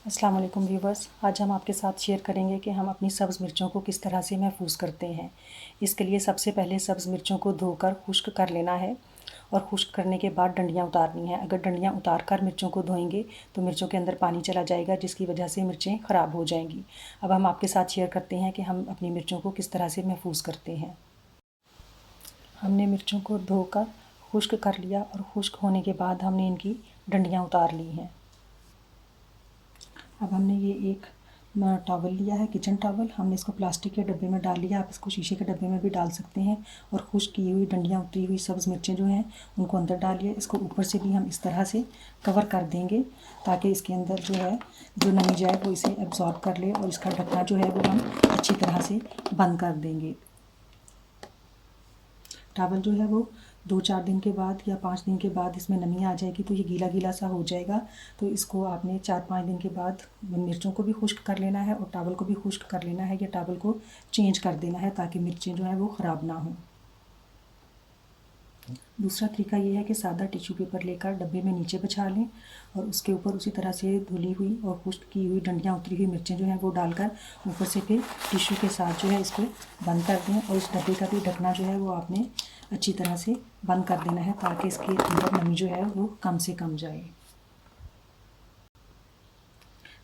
अस्सलाम वालेकुम व्यूवर्स। आज हम आपके साथ शेयर करेंगे कि हम अपनी सब्ज़ मिर्चों को किस तरह से महफूज करते हैं। इसके लिए सबसे पहले सब्ज़ मिर्चों को धोकर खुश्क कर लेना है और खुश्क करने के बाद डंडियाँ उतारनी है। अगर डंडियाँ उतार कर मिर्चों को धोएंगे तो मिर्चों के अंदर पानी चला जाएगा, जिसकी वजह से मिर्चें ख़राब हो जाएंगी। अब हम आपके साथ शेयर करते हैं कि हम अपनी मिर्चों को किस तरह से महफूज करते हैं। हमने मिर्चों को धोकर खुश्क कर लिया और खुश्क होने के बाद हमने इनकी डंडियाँ उतार ली हैं। अब हमने ये एक टॉवल लिया है, किचन टॉवल। हमने इसको प्लास्टिक के डब्बे में डाल लिया। आप इसको शीशे के डब्बे में भी डाल सकते हैं। और खुश्क की हुई डंडियाँ उतरी हुई सब्ज़ मिर्चें जो हैं उनको अंदर डालिए। इसको ऊपर से भी हम इस तरह से कवर कर देंगे ताकि इसके अंदर जो है जो नमी जाए वो इसे एब्जॉर्ब कर ले, और इसका ढक्कना जो है वो हम अच्छी तरह से बंद कर देंगे। टॉवल जो है वो 2-4 दिन के बाद या 5 दिन के बाद इसमें नमी आ जाएगी तो ये गीला गीला सा हो जाएगा। तो इसको आपने 4-5 दिन के बाद मिर्चों को भी खुश्क कर लेना है और टॉवल को भी खुश्क कर लेना है, या टॉवल को चेंज कर देना है ताकि मिर्चें जो हैं वो ख़राब ना हों। दूसरा तरीका ये है कि सादा टिश्यू पेपर लेकर डब्बे में नीचे बिछा लें और उसके ऊपर उसी तरह से धुली हुई और खुश्क की हुई डंडियाँ उतरी हुई मिर्चें जो हैं वो डालकर ऊपर से फिर टिश्यू के साथ जो है इसको बंद कर दें। और इस डब्बे का भी ढकना जो है वो आपने अच्छी तरह से बंद कर देना है ताकि इसके अंदर नमी जो है वो कम से कम जाए।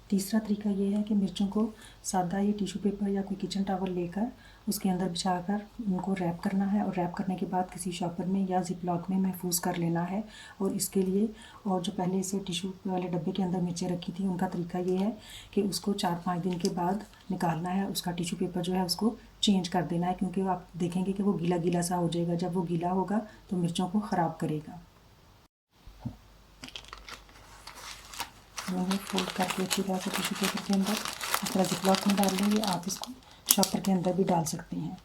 तीसरा तरीका ये है कि मिर्चों को सादा ये टिश्यू पेपर या कोई किचन टॉवल लेकर उसके अंदर बिछाकर उनको रैप करना है, और रैप करने के बाद किसी शॉपर में या जिप लॉक में महफूज कर लेना है। और इसके लिए और जो पहले से टिश्यू वाले डब्बे के अंदर मिर्चें रखी थी उनका तरीका ये है कि उसको 4-5 दिन के बाद निकालना है। उसका टिश्यू पेपर जो है उसको चेंज कर देना है, क्योंकि आप देखेंगे कि वो गीला गीला सा हो जाएगा। जब वो गीला होगा तो मिर्चों को ख़राब करेगा। मैंने फोल्ड करके अच्छी तरह से टिश्यू पेपर के अंदर इस तरह जिप लॉक में डाल देंगे। आप इसको शॉपर के अंदर भी डाल सकते हैं।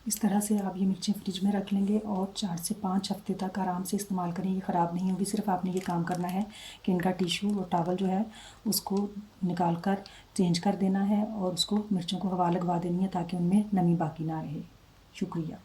इस तरह से आप ये मिर्चें फ्रिज में रख लेंगे और 4 से 5 हफ्ते तक आराम से इस्तेमाल करें, ये ख़राब नहीं होगी। सिर्फ आपने ये काम करना है कि इनका टिश्यू और टॉवल जो है उसको निकाल कर चेंज कर देना है और उसको मिर्चों को हवा लगवा देनी है ताकि उनमें नमी बाकी ना रहे। शुक्रिया।